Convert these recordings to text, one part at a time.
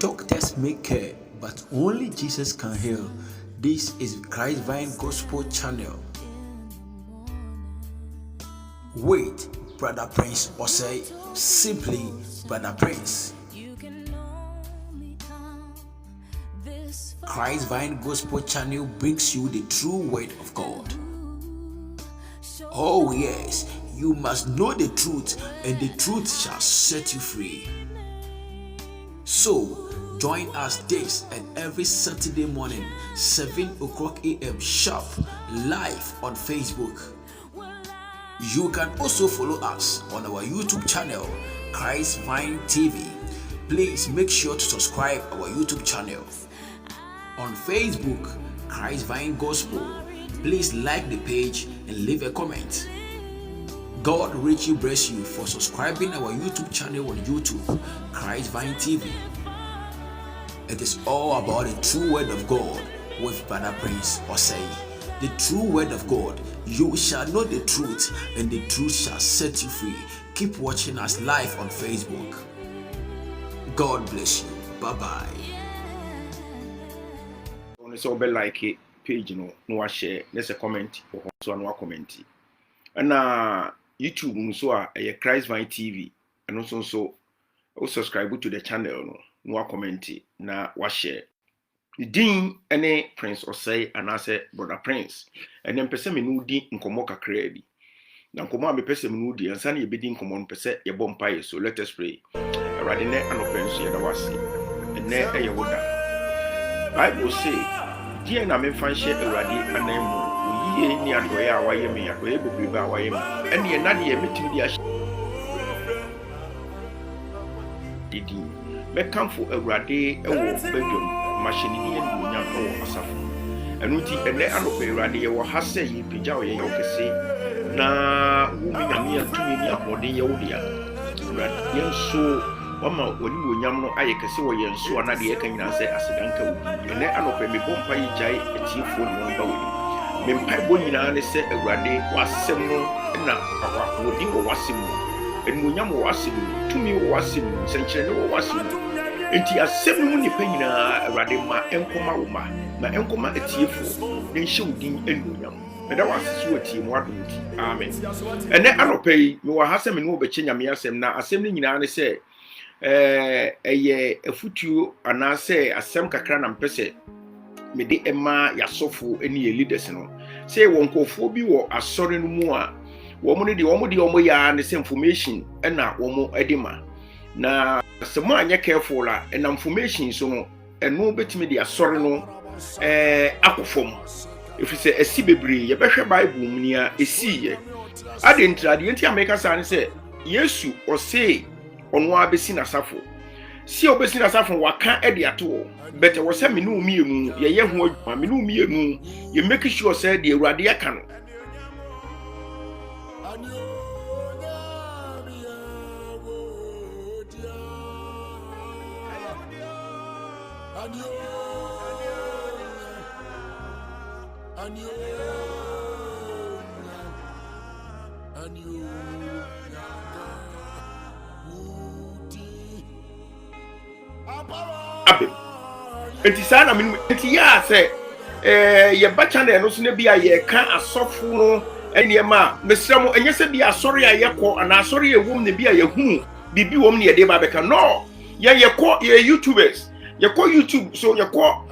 Doctors may care, but only Jesus can heal. This is Christ Vine Gospel Channel. Wait, Brother Prince, or say simply Brother Prince. Christ Vine Gospel Channel brings you the true word of God. Oh yes, you must know the truth, and the truth shall set you free. So, join us this and every Saturday morning, 7 o'clock a.m. sharp, live on Facebook. You can also follow us on our YouTube channel, Christ Vine TV. Please make sure to subscribe our YouTube channel. On Facebook, Christ Vine Gospel. Please like the page and leave a comment. God richly bless you for subscribing our YouTube channel on YouTube, Christ Vine TV. It is all about the true word of God with Brother Prince Osei. The true word of God. You shall know the truth, and the truth shall set you free. Keep watching us live on Facebook. God bless you. Bye-bye. So be like it page no share, let's a comment or so no comment. And YouTube so a Christ Vine TV and also subscribe to the channel no comment na share. The Dean any Prince Osei and I say Brother Prince and then person me no di nkomo kakra bi. Na nkomo me person me no di ansa na ye be di nkomo no pese ye bom paye, so let us pray. Awurade ne anopenso ye da wase. Ene eye woda. Bible say die na me fanhye Awurade ananmu oyiye ni adoye a waye me adoye bebrebe a waye me ene ye na de ye metim di ahye didi me kamfo Awurade ewo bedwom machine ni en dunya no asafo enu ti ene anope Awurade ye wo hase yi pija oye yo kese na wo mi nyame atumi ni ahode ye wo dia Awurade yenso Wama wani wonyam no aye kese wo yenso ana de yeka nyina se asidanka wudi ene anope me bompa yi jai etiefo no ba wodi me mpa bo nyina ne se Awurade wasem no na akwa wodi wo wasem no enu wonyam wo wasem tumi wo wasem senkyere wo wasem enti asem no ni pa nyina Awurade ma enkoma wo ma na enkoma etiefo ne nhye wodi enu wonyam me da wasisu atie mu adonti amen ene anope yi me wa hasem no obeche nyame asem na asem ni nyina ne se eye efutuo anase asem kakra na mpese mede ema yasofo eni leaders no say wonkofo bi wo asore no mu a wo mu ne de wo ya ne information na wo mu edima na semo anya careful la na information so no eno betimi de asore no akofom efise esi bebre ye behwe bible mu nia esiye ade ntrade enti america san say yesu o say onu abesi na safo si obesi na safo waka ede ato but wo se menu mienu ye ye ho adwuma menu mienu ye make sure say the Awurade aka no abe enti sana minu enti ya se ye ba channel no so na bia ye ka asofo no ene ma mesramo enye se bia asori ayekọ ana asori ewom ne bia ye hu bibi wom ne ye de ba beka no ye ko ye YouTubers ye ko YouTube so ye ko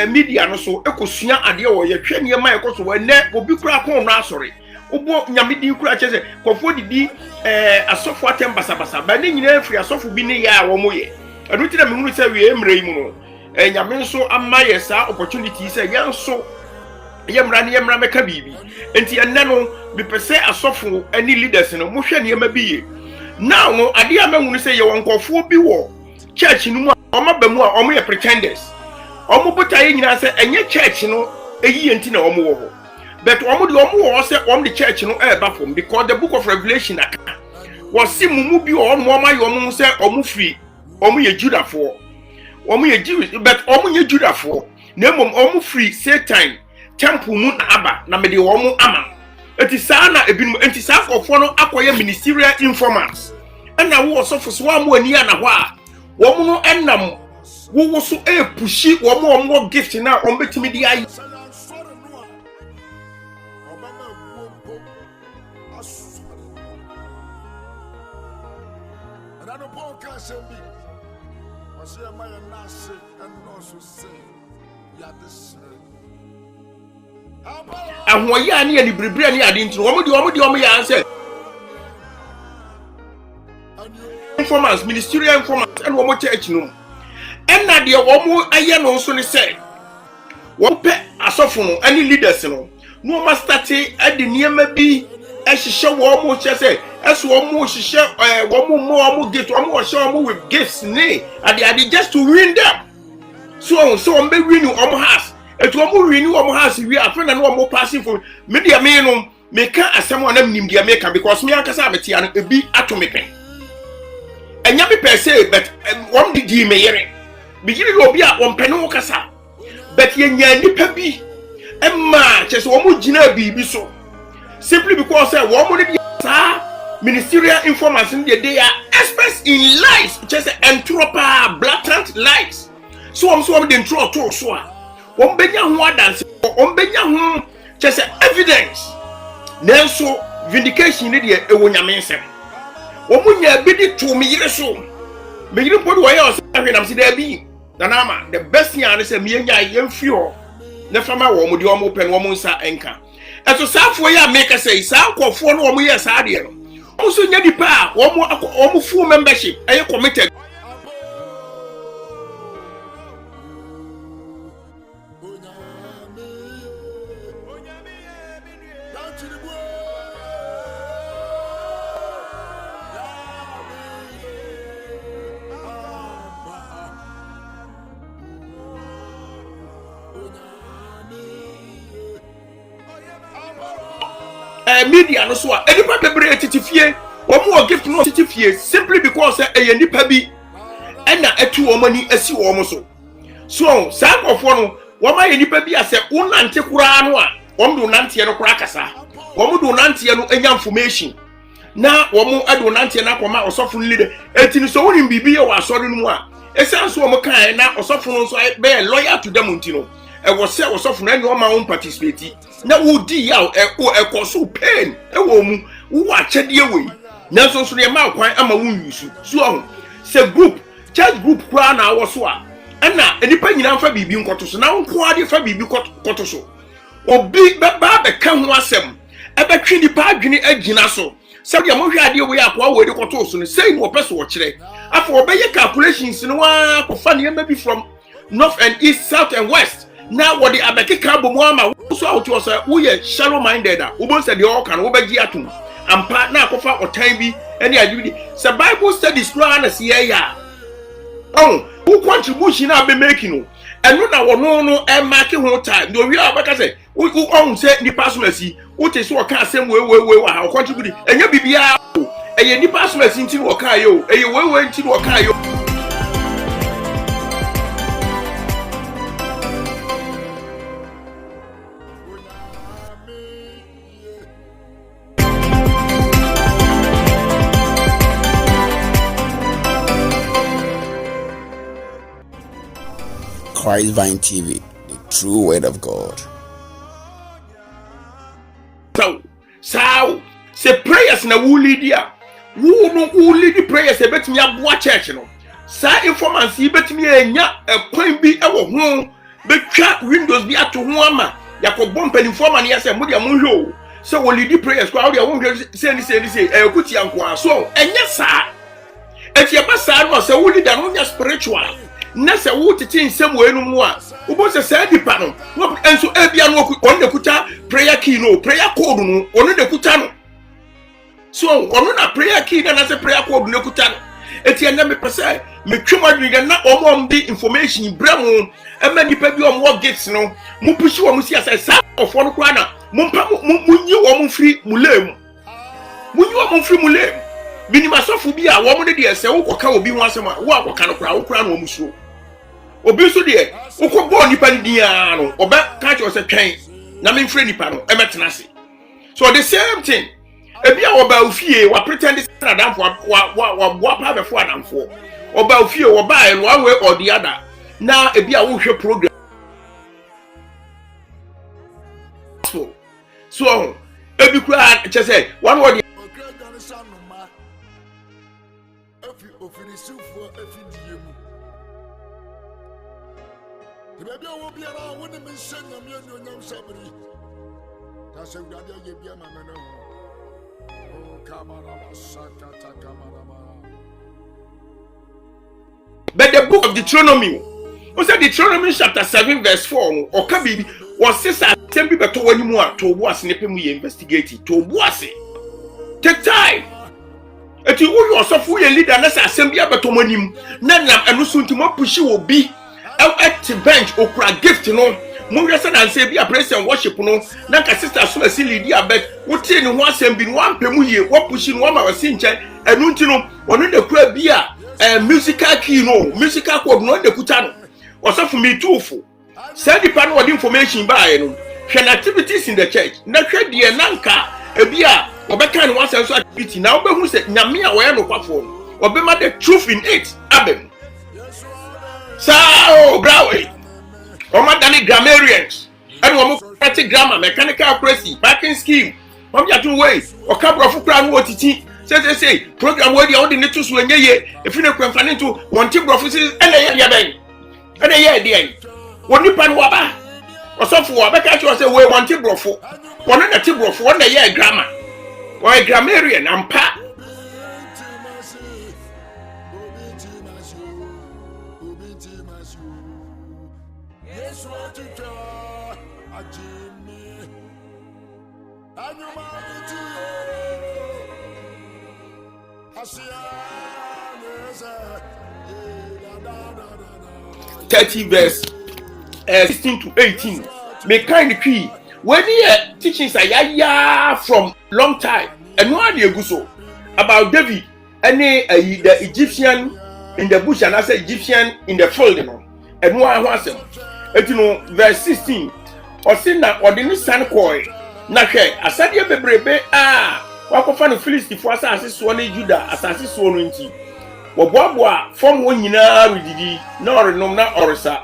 media no so ekosua ade wo ye hwe ne ma ye ko so ene obi kura ko no asori obo nyamedi kura chese kofo didi asofo atem basabasa ba ne nyina afri asofo bi ne ya wo mo ye adu ti na me hunu se wie emre mu no nyame nso amma ye sa opportunity se ye nso ye mra meka bibi enti enne no be pese asofo ani leaders no mo hwe ne ma biye now no ade a mahunu se ye wonkofo bi wo church no mu a oma ba mu a omo ye pretenders omo botaye nyina se enye church no eyi enti na omo wo ho but omo de omo wo se omo de church no ba from because the book of Revelation aka wasi mumu bi omo ma yo omo se omo free omo ye Judafo omo ye Jews but omo ye Judafo na mom omo free Satan temple mu na aba na me de omo ama eti saa na ebinum enti saa fofo no akoye ministerial informants na wo so fo so amu ani na ho a wo mu no enam wo wo so pushi wo gift na o betimi di ayi ahoya ne ani bribria ne ade ntino wo mo ya answer informants ministerial informants and wo mo church no enna de wo mo aye no so ne say wo pe asofo no ani leaders no no ma start ade niema bi ehihye wo mo che say eso wo mo hihye wo mo gift wo mo hye wo mo with gifts ne ade just to win them so on be win you house etu wo mo win you house wi afena no wo passing for me dia me no me ka asem wo na nim dia me ka because me ankasa abetia no ebi ato me pen enya be per se but one di me yere be yiri obi a won pene wo kasa but ye nya nipa bi emma chese wo mo gina bibi so simply because wo mo di sa ministerial information they are experts in lies chese entropa blatant lies so wo dey intro to so a wo benya ho adanse wo benya ho chese evidence nenso vindication ni de ewo nyame nsem wo munya bi di to me yire so me yire podu wo ya o say nam si da bi na na the best thing an say me nya yemfi ho na fama wo mo di wo mo pen wo mo nsa enka eto safo ya make say sa nkofo no wo mo ye sa de no wo so nya dipa wo mo full membership eye committed media no so a enipa bebre titifie wo mo gift no titifie simply because enipa bi ena etu wo mani asi wo mo so sa kofo no wo ma enipa bi ase unante kura no a wo mo do nante no kura kasa wo mo do nante no enya information na wo mo ado nante na koma osofo leader etini so wonim bibi ye wa asori no mu a esan so wo mo kan na osofo no so be loyal to them ntino e wo se osofo no ene o ma won participate na wo di ya ekoso pain e wo mu wo achede we na so so ne ma kwan ama wo yusu so se group church group kwa na wo so a na enipa nyina fa bibi nkoto so na nko ade fa bibi koto so obi ba be ka ho asem e be twi nipa adwene agina so se dia mo hwe ade we akwa wo de koto so ne sei mo peso wo kire afa obeye calculations no wa ko fa ne maybe from north and east, south and west now what the abekeka bomuama so out was we shallow minded we bon say the all can obeji atum ampa na akofa otan bi ene adwudi say bible studies kura na se ya who contribution na be making no eno na wono no e mark ho time do wi abeka say who say ni pastorasi who te so ka asem we wa contribute enya bibia eye ni pastorasi nti wo ka yo eye we nti wo ka yo Christ Vine TV, the true word of God. So, say prayers na who lead ya. Who lead the prayers e betimi aboa church no. Sa informants e betimi enya kwan bi e wo ho betwa windows bi ato ho ama. Yakobom penifoma na yase mo dia mo hwe o. So we lead the prayers kwa dia wo hwe say ekuti anko so enya sa. Eti e ba sa no say who leader no nya spiritual. Na se wo tete nsem we no mu a wo bo se sa dipa no enso ebia no on de kuta prayer key no prayer code no on de kuta no so on na prayer key na se prayer code no kuta no eti na me pese me twumadwi na omom di information bremu e ma dipa bi omwo gates no mu pushi wo mu si asa sa ofo no kwa na mu mpa mu nyi wo mu free mu lem mu nyi wo mu free mu lem binima sofu bi a wo mu de ese wo koka obi ho asema wo akoka no kra wo kra no mu so obi so de ukogbo nipa ni dia no oba ka che o se twen na me mfre nipa no e metena se so the same thing ebi a oba ofie wa pretend say adamfo wa pa before adamfo oba ofie wo ba elo awe or the other na ebi a wo hwe program so ebi kura che say one word Baby, I will be around when the mission of your sabri. That's a good idea, my man. Oh, Kamarama Sakata Kamarama. But the book of Deuteronomy, was that Deuteronomy chapter 7, verse 4, or Kabi was sister, same people to one more to was nipping we investigated to was it. Take time. If you also fully leader, and that's assembly about to him, Nana and soon to more push will be. At the bench okra gift no mo yesa dan say be a praise and worship no na ka sister so asi lead abet wo tie ne ho asem bi no wan pemu ye wo push no ma wasi nche enu nti no ono de kura bi a musical key no musical code no de kuta no osofu me tufu say the pan what information ba ye no hwe activities in the church na hwe de nanka ebi a obeka ne wasen so activity na obehu say nyame a wo ye no kwafo no obema the truth in it abem. So, Browy, Omadani grammarians, and one grammar, mechanical accuracy, parking scheme, from your 2 ways, or couple of crown what it say, program where the only need to swing ye, if you don't come into one team offices and a year, and a year, dear. One you pan waba, or so for a catch was a way one team of one and a team of 1 year grammar, or a grammarian and pat. Verse 16 to 18. Make kind of key. When the teachings are from long time, and one year so about David and the Egyptian in the bush and I say Egyptian in the field, you know, and one was him. You know, verse 16. Or sin that or the new son koi. Nake, I said, you be brave. Wako fanu Philistine for asase one Judah, asase so no nti. Wo boaboa fom won nyina redidi na orenom na oresa.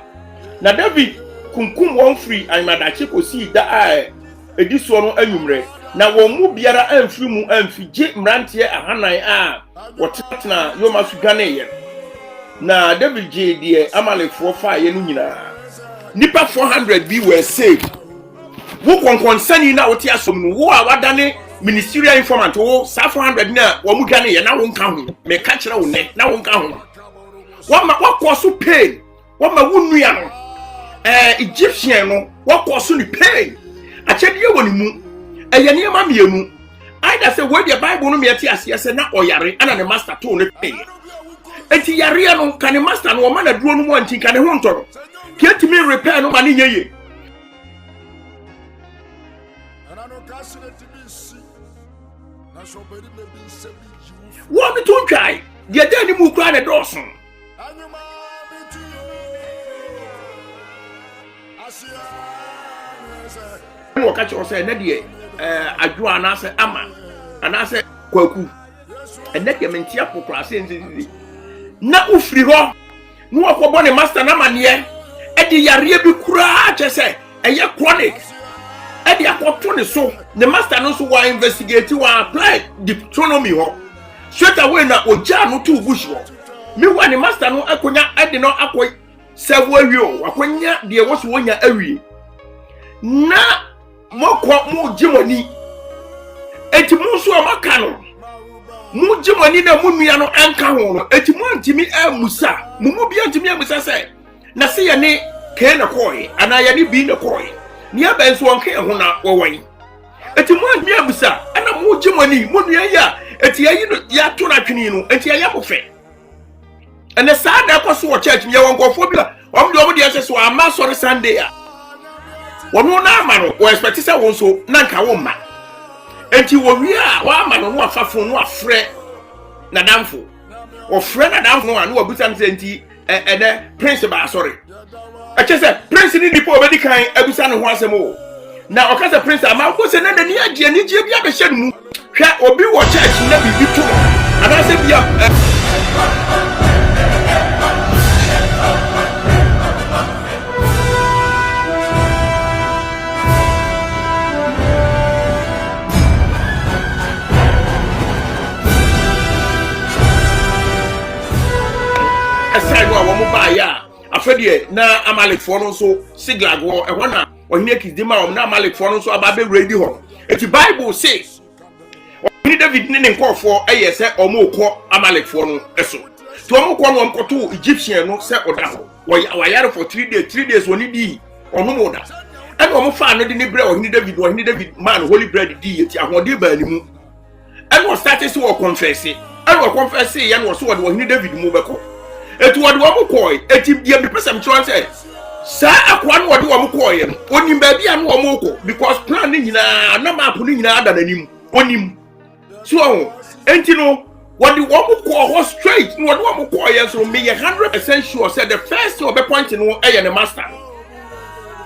Na David kunkum won free animadache kosi da ediso no anwumre. Na won mu biara amfiri mu amfije mrantie ahanan wotetena yoma su gane ye. Na David je de Amalekfo fa ye no nyina. Nipa 400 be were saved. Wo konkonsani na wote asom no wo a wadane ministerial informant wo 400 na wo mu gane ye na wo nka ho me ka kire wo ne na wo nka ho wo ma wakoso pain wo ma wunua no Egyptian no wakoso ni pain achede wo ni mu eye ne ma mienu either say we the Bible no me ati ase say na oyare ana ne master to ne pain enti yare no kan ne master no wo ma na duro no mo anti kan ne ho ntoro kietimi repair no ma ne yeye. What me to try? The day mu kwa na dosun. Wo ka cho say na de adwo anase ama anase kwaku. Ene de mentia pokra say nzi. Na ufiri ho. Nu akobo ne master na mane e de yare bi kura che say eye chronic. E de akoto ne so. The master no so wa investigate wa apply Deuteronomy ho. Straight away na oja no to bush wo. Me wa the master no akonya e de no akoy sewo awie o. Akonya de wo so wonya awie. Na mokọ mu jimoni. Enti mu so amaka no. Mu jimoni na mu nua no anka ho no. Enti mu antimi amusa. Mu bi antimi amusa say. Na se ye ne ke na koy ana ye ne bi na koy. Ni aba nso wonke ho na wowan. Eti mu antimi amusa ana mu jimoni mu nua ya eti ayi no ya to na twini no eti ayi abofe. Ene saa da kwaso wo church me won kofo bi la. Omo de ase so ama sorry Sunday a. Wono na ama no wo expect say won so na nka wo ma. Enti wo wi a wa ama no afafo no afre na damfo. Wo fre na damfo no anu obusa say enti ene prince ba sorry. Ache say prince ni dipo obedi kan abusa no ho asem o. Na okasa prince ama ko se na ni age ni je bia be hye mu. Hwe obi wo church na bibi to. Ana se bia aside no a wɔn baa ya afɛdeɛ na Amalekfoɔ no nso Siglag wɔ ɛhɔ na ɔhene Akisdima wɔn na Amalekfoɔ no nso aba bɛ ready hɔ eti Bible say ɔhene David ne ne nkɔɔfoɔ ɛyɛ sɛ ɔmo kɔ Amalekfoɔ no ɛso to ɔmo kɔ no ɔmo kɔto Egyptian no sɛ ɔda hɔ wɔyare for 3 days wɔn di ɔno mo da ɛna ɔmo fa no de ne brɛ ɔhene David man holy bread di eti ahoɔden baa ne mu ɛna ɔstart sɛ wɔ confess ɛna wɔ confess yɛ no wɔ so wɔde ɔhene David mu bɛkɔ eti wɔde wɔn kɔɔ eti deɛ mepɛsɛm kyerɛ sɛ saa akwa no wɔde wɔn kɔɔ no onim baabi a no wɔn kɔ because plan ne nyinaa na map ne nyinaa da n'anim onim so enti no wɔde wɔn kɔɔ hɔ straight no wɔde wɔn kɔɔ so me 100% sure sɛ the first thing ɔbɛ point no ɛyɛ ne master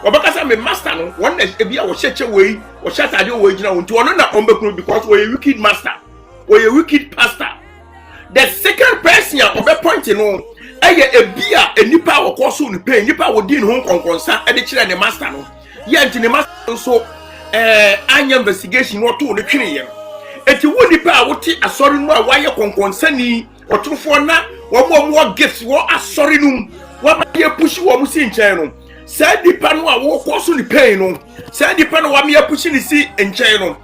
ɔbɛkasa me master no wɔn na ebi a wɔhyɛ kyɛ wei wɔhyɛ atade wei gyina wɔn nti wɔn na ɔmbɛkunu because wɔyɛ wicked master wɔyɛ wicked pastor the second person a ɔbɛ point no ɛyɛ ebi a enipa a wɔkɔ so ne pain nipa a wɔdi ne ho nkɔnkɔnsa ɛde kyerɛ ne master no yɛ nti ne master nso anya investigation wɔto ne twene yɛ eti wo nipa a wote asɔre no a wɔayɛ nkɔnkɔnsa ni ɔtorofoɔ na wɔn wɔ gifts wɔ asɔre no wɔn ayɛ push wɔn si nkyɛn no saa nipa no a wɔkɔ so ne pain no saa nipa no wɔn ayɛ push ne si nkyɛn no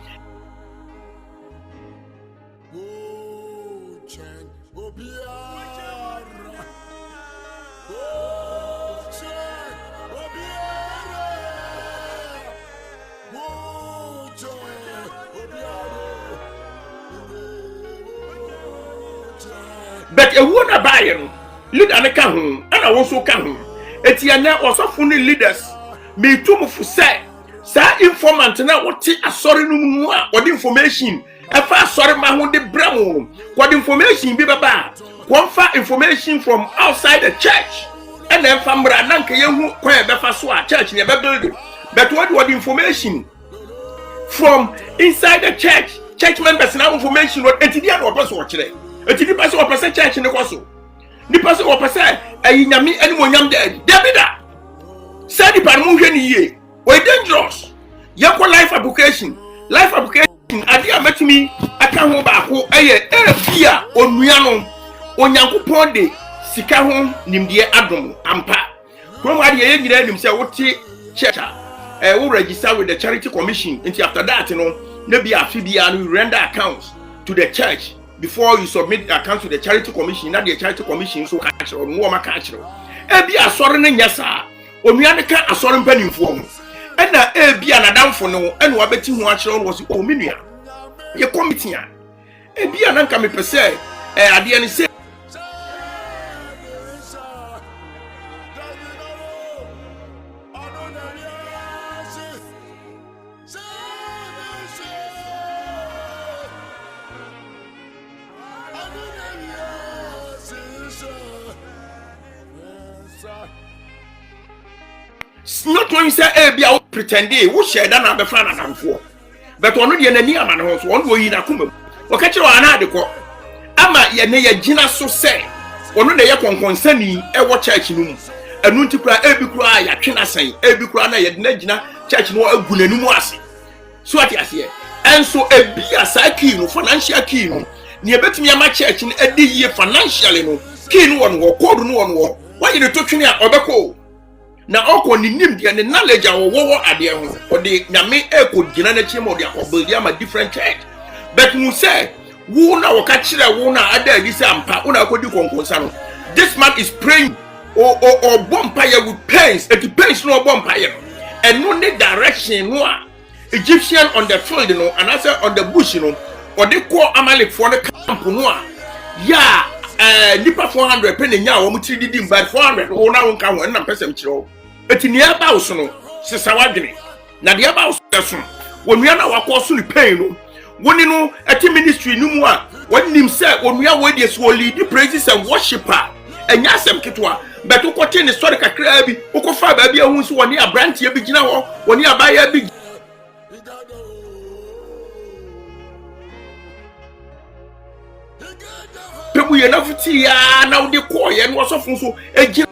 but a woman buy no leader ne ka ho ana wo so ka ho etia na osofo ne leaders me tum fu say sa informant na wote asori no mu a wodi information e fa asori ma ho de bramo wodi information bi baba won fa information from outside the church and then fa mra na nka yehu kwan e be fa so a church ne be build but wodi information from inside the church members na information what entidia no person wo kire eti ni person opese church ne kwaso ni person opese ayi nyame ani mo nyam Davida said the parmu hwe ni ye we dangerous yakwa life application ade ametumi aka ho ba ko eye bia onua no onyankopon de sika ho nimde adom ampa krom ade ye nyina nim se wote church wo register with the charity commission until after that no na bia afi bia no render accounts to the church before you submit the account to the charity commission. Now the charity commission so catch or no ma catch no e bia asore ne nyasa onua ne ka asore mpanimfo mu e na e bia nadamfo no e no abeti ho akere no was o menua ye committee a e bia na nka me pese ade ne se not when you say bia pretending wo share that na be fa na damfo but ono de nani ama ne ho so ono yi na kuma wo ka kire wa na ade ko ama ye ne ye gina so say ono na ye konkonsa ni e wo church no mu enu nti kura ebi kura ya twena san ebi kura na ye de na gina church no agu nanu mu ase so ati ase enso ebi asaki no financial key no ne betumi ama church no edi ye financially no key no won code no won wo ye ne to twene a obeko na oko ni nim de ne knowledge a wo ade ho ode nyame gina na chimo de akobuild ama different church but mu say wo na wo ka kire wo na ada adi say ampa wo na akodi konkonsa no this man is praying or bompire with pains it pains no bompire and no the direction no Egyptian on the field no and I say on the bush no or they call Amalek for the camp no ya nipa 400 penny nya wo mutiri didim but 400 wo na won ka ho na person kire eti ne aba uso no sesa wadwene na de aba uso so wonua na wakọ so ni pain no woni no eti ministry no mu a wonim say wonua we dey so lead praises and worshiper enya asem ketwa but ukote ne story kakra bi ukofa ba bi ahun so woni abrantie bi gina ho woni abaya bi pebu ye na futi ya na wo de ko ye no so fun so egi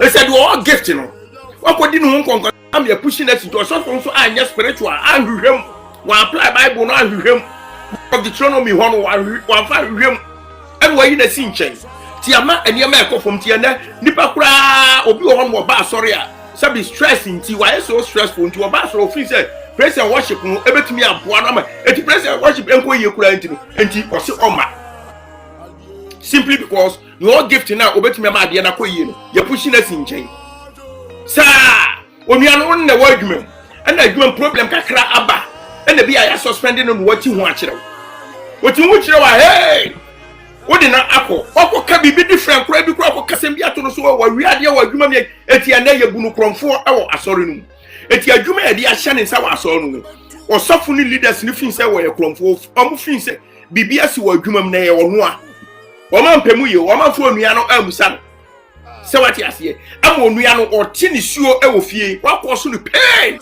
I said we all gift no what could you know am you pushing us into so anya spiritual and him One apply Bible no ahwehwem. Of Deuteronomy one fa ahwehwem. And why in the sin chain? Tiama and Yama from Tiana, Nipa Kra, Obi on what bar sorry. Some stressing T. Why so stressful to a bar so free said, praise and worship, ever to me up one armor, and to praise and worship and you could and T was Oma. Simply because you all gift now, obey me, my dear Nakoyin, you're pushing us in chain. Sir, when you are on the word, and I do a problem, Kakra Abba, and the BIA suspended on what you want. What you want, hey! What in an apple? What can be different? Crabby crop, Cassambia to the soul, where we are here, where you may at the end of Bunu from 4 hours. I saw you. At your Juma, dear Shannon, Sawa saw or softening leaders sniffing say where you come for, almost say, BBS or Juma Nay or Noa. Woman Pemuyo, woman for Miano Elmusan. So what you say? I'm on Miano or Tini Sure Elfie, what was the pain?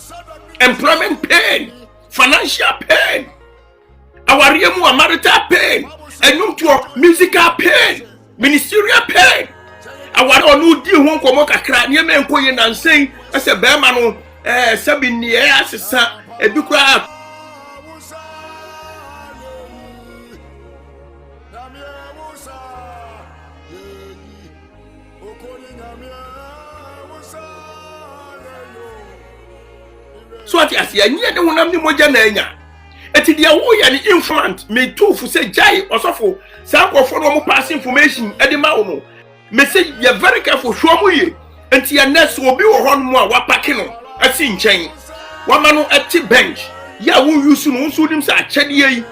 Employment pain, financial pain, our Riamu marital pain. And no to musical pain, ministerial pain. I want to know dear won't come out a cry near men going and saying, as a bearman, Sabin near as a son, a book. So I say, I near the one of the Mojana. Eti dia wo ya ni informant me too for say jai osofo sa ko for no pass information e de ma wo no me say you very careful show mo ye enti ya next obi wo ho no a wa pake no asi nchen wa ma no eti bench ya wo use no nso dim sa achede yi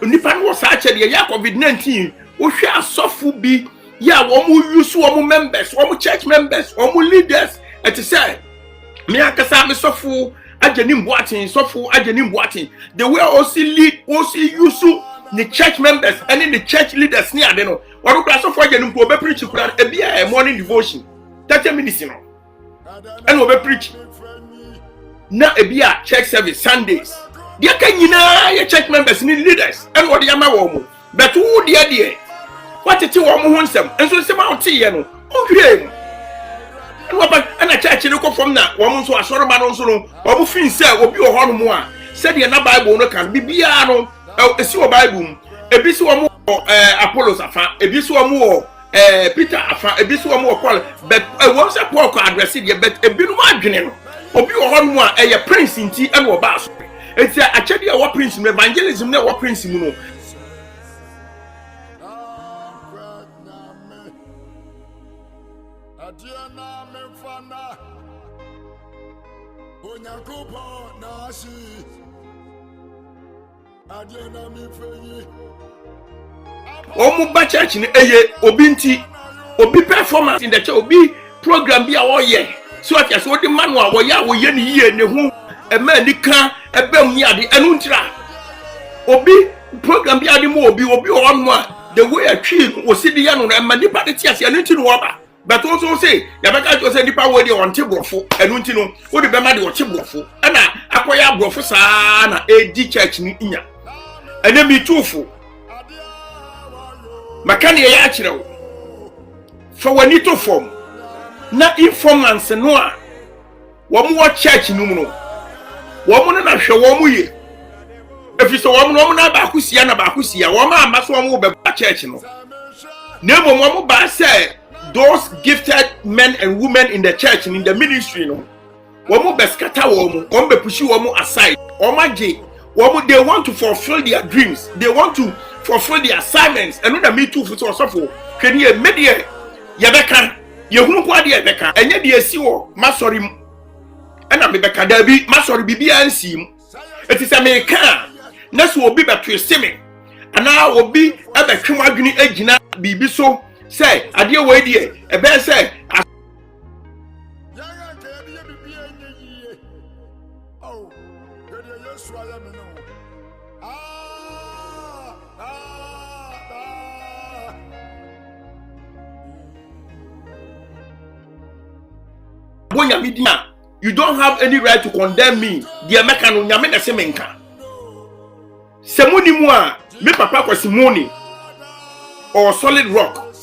nipa no sa achede ya covid-19 wo hwe asofo bi ya wo mo use wo mo members wo mo church members wo mo leaders eti say me akasa me sofo Ajenim Boatin, Sofu Ajenim Boatin. They were also lead, also use the church members and in the church leaders near them. What do class of Ajenim go be preach a morning devotion? 30 minutes, and we'll be preaching. Now a beer church service Sundays. There can you know your church members need leaders and what the Yamawomo. But who dear? What it was them and so some out tea, okay. And a church in the from that woman so a sort of man also, or Fin said, will be a horn more. Said the Bible no can be piano, a sewer Bible, a bisua more Apollos affair, a bisua more Peter affair, a bisua more call, but I was a pork address here, but a bit more general, or be a horn more a prince in tea and or bass. It's a actually our prince in evangelism, no prince in Omu ba church ni eye obinti obi performance in the church obi program bi a wo ye so ati so di manual wo ya wo ye ni ye ne hu e ma ni kan e ba mu ade enu ntira obi program bi ade mo obi on mo the way a tree wo si di ya no e ma ni pa de ti ase enu ntira wo ba but also say ya beka jo say nipa wo de on tebrofo enu ntino wo de be ma de wo tebrofo e na akoya brofo saa na edi church ni inya ene mi tufu makani ya achiro for wani to form na informants no a wo mo church no mu no wo mo na hwe wo mo ye efiso wo mo na ba akusia na ba akusia wo ma amaso wo mo be church no na mo mo ba say those gifted men and women in the church and in the ministry no wo mo be scatter wo mo be push wo mo aside wo ma je wo mo they want to fulfill their dreams, they want to fulfill their assignments and no me too for so can you media yabeka yehunu kwa de yabeka enye de asi wo masori na me beka da bi masori bibia ansi mu eti se me ka na so obi betwese me ana obi ebe twem adwene agina bibi so say ade we de e be say you don't have any right to condemn me. Dear Mekano, Yamina Semenka. Semuni Mua, me papa was Money or Solid Rock,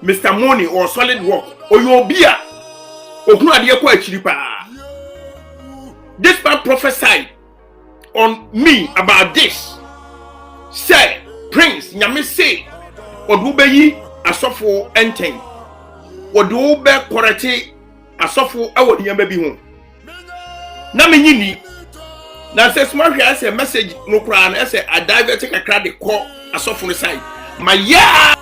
Mr. Money or Solid Rock, or your beer, or Gnadia Quachiripa. This man prophesied on me about this. Say, Prince, nyame say, odubeyi asofo enten. Odube korete asofo awo nyame bi ho. Na me nyini. Na say small hwe say message no kra na say a divert kakra de call asofo no side. My ya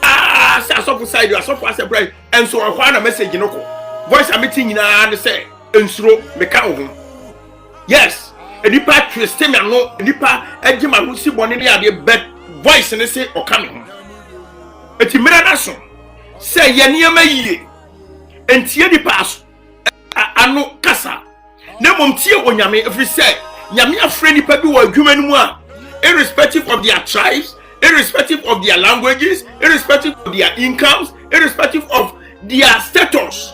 say asofo side asofo as a pray and so I na message no ko. Voice am meeting nyina na say ensuro meka wo ho. Yes, enipa twiste me no enipa agima ho si bone ne ade bet voice ne say o ka me ho. Eti mira na so say ye niam yie entie nipa aso ano kasa na mom tie onyame every say nyame afre nipa bi wo adwuma no mu a irrespective of their tribes, irrespective of their languages, irrespective of their incomes, irrespective of their status.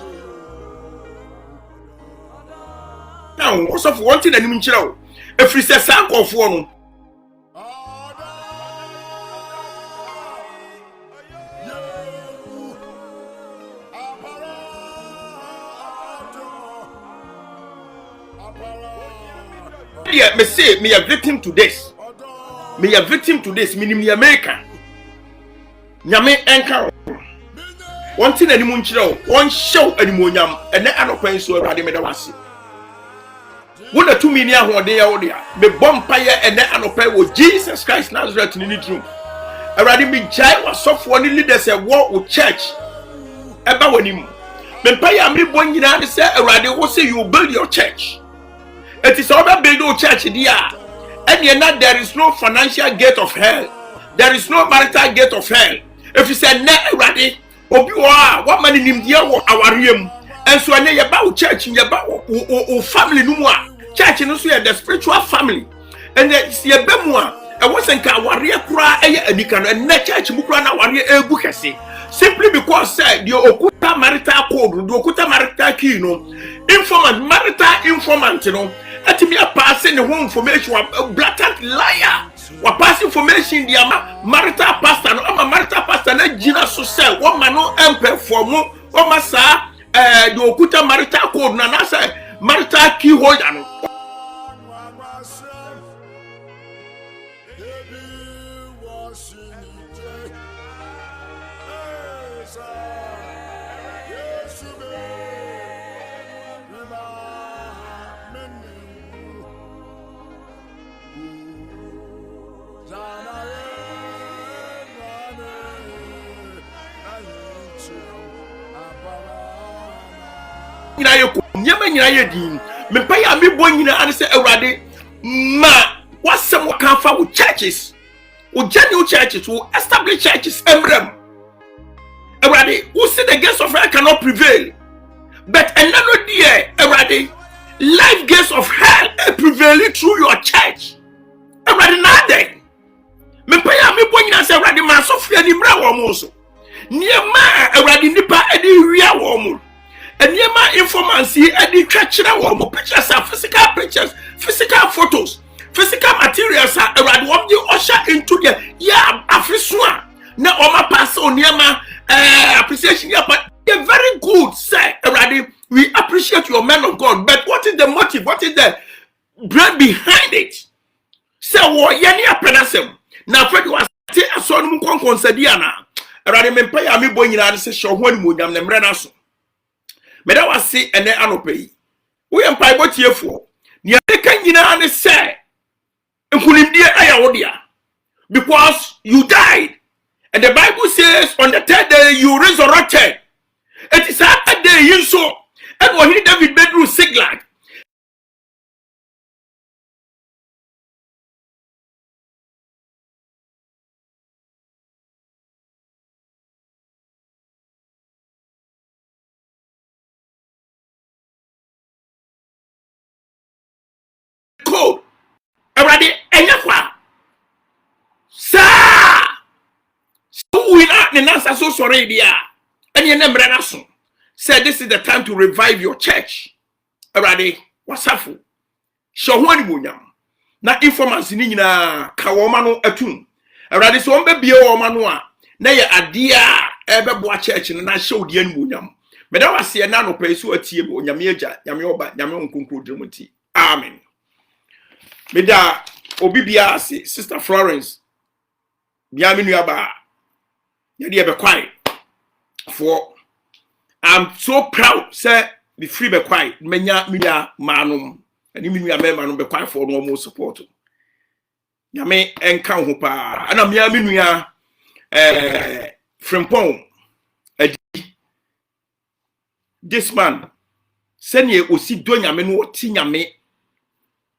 Now, what's of one thing that you mentioned? If we say sank of one, yeah, me say me a victim to this. Me a victim to this. Me America. Nyame enka. One thing that you mentioned, one show anymore nyam, and then I don't pay so ready me da wasi. One or 2 million one day out there. Me bumpire and then I don't pay with Jesus Christ Nazareth in the room. I already me jai was soft one leaders a walk with church. Eba when him. Me pay me born you know say already will say you build your church. It is other build your church there. And yet not there is no financial gate of hell. There is no marital gate of hell. If you say ne already, obiwa what man in him dear our room. And so I know about church and about family no more. Church no so the spiritual family. And see a bemwa. I wasn't ka warrior kura and you can church mukra na warrior ebu kese. Simply because said the okuta marital code, the okuta marital key no informant marital informant no. At me a passing the home information a blatant liar. Wa pass information the marital pastor no ama marital pastor na gina so sell one man no empe for mo o masa the okuta marital code na na say marital key holder no. Nyama nyina ye din me pay am me boy nyina an say awrade ma wasem kan fa with churches with genuine churches will establish churches emrem awrade who say the gates of hell cannot prevail but another day awrade life gates of hell prevail through your church awrade na dey me pay am me boy nyina say awrade ma so fia ni mra wo mo so niema awrade nipa edi wia wo mo. And yema informancy and the church pictures are physical pictures, physical photos, physical materials are around what you usher into the afriswa. Now oma pass on yema appreciation but they're very good, sir. Already we appreciate your man of God, but what is the motive? What is the brain behind it? So what yani apenasem. Now Fred was say aso no kon konsadiana. Already me pay ami boy nyina say show ho ni mo nyam na mre na so. Meda wase ene anopai wo yem pai botiefo ne aka nyina ne say nkunimdie aya wo dia because you died and the Bible says on the 3rd day you resurrected. It is that day you saw and when David bedroom Siglag code already enyakwa sa so we not the answer so sorry dia and you never naso said this is the time to revive your church already wasafu show ho ani munyam na information ni nyina ka wo ma no atum already so ombe bie wo ma no a na ye ade a ebebo a church na show de ani munyam me da wase na no pɛ so atie bo nyame agya nyame oba nyame onkonkro dremuti amen. Meda obi bia se Sister Florence bia me nua ba ye de be kwai for I'm so proud say the free be kwai menya media manum ani me nua me manum be kwai for no more support nyame enka ho pa ana me nua Frimpong this man senior osi do nyame no ti nyame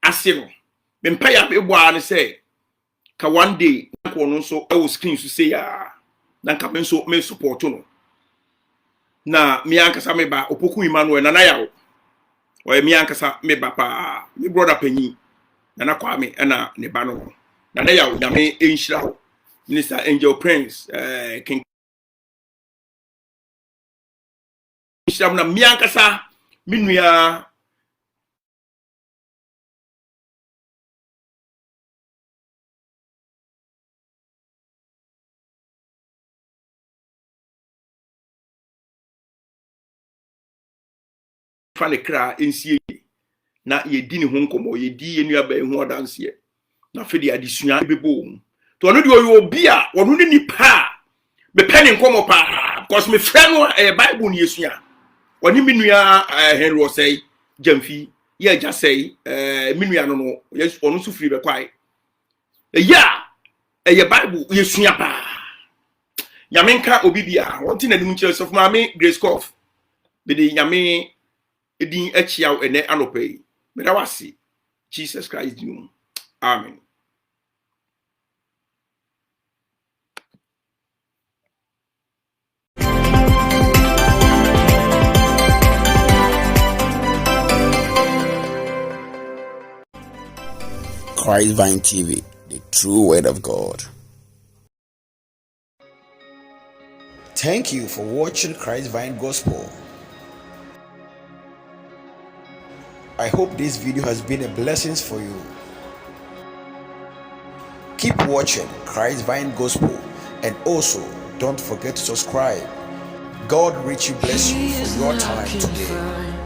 ase no me mpa ya be boa ne say ka one day ko no so e wo screen so say ya na ka me so me support no na me ankasa me ba opoku Emmanuel na yawo o me ankasa me ba pa me brother panyi na kwa me na ne ba no na yawo nyame enhira Minister Angel Prince King Sham na me ankasa me nua fa ne kra ensie na ye di ne ho nkomo ye di ye nua ba hu odanse na fe de adesua bebo to no de obi a wono ne nipa me peni nkomo pa because me friend no Bible ni yesua woni me nua Henry Osei Jamfi ye ja sei me nua no yes onu so free be kwai ya ye Bible yesua pa nyamenka obi bia wonti na nim church of mama Grace Coff be de nyame edin achiaw ene anopai me da wasi Jesus Christ dim amen. Christ Vine TV, the true word of God. Thank you for watching Christ Vine Gospel. I hope this video has been a blessing for you. Keep watching Christ Vine Gospel and also don't forget to subscribe. God richly bless you for your time today.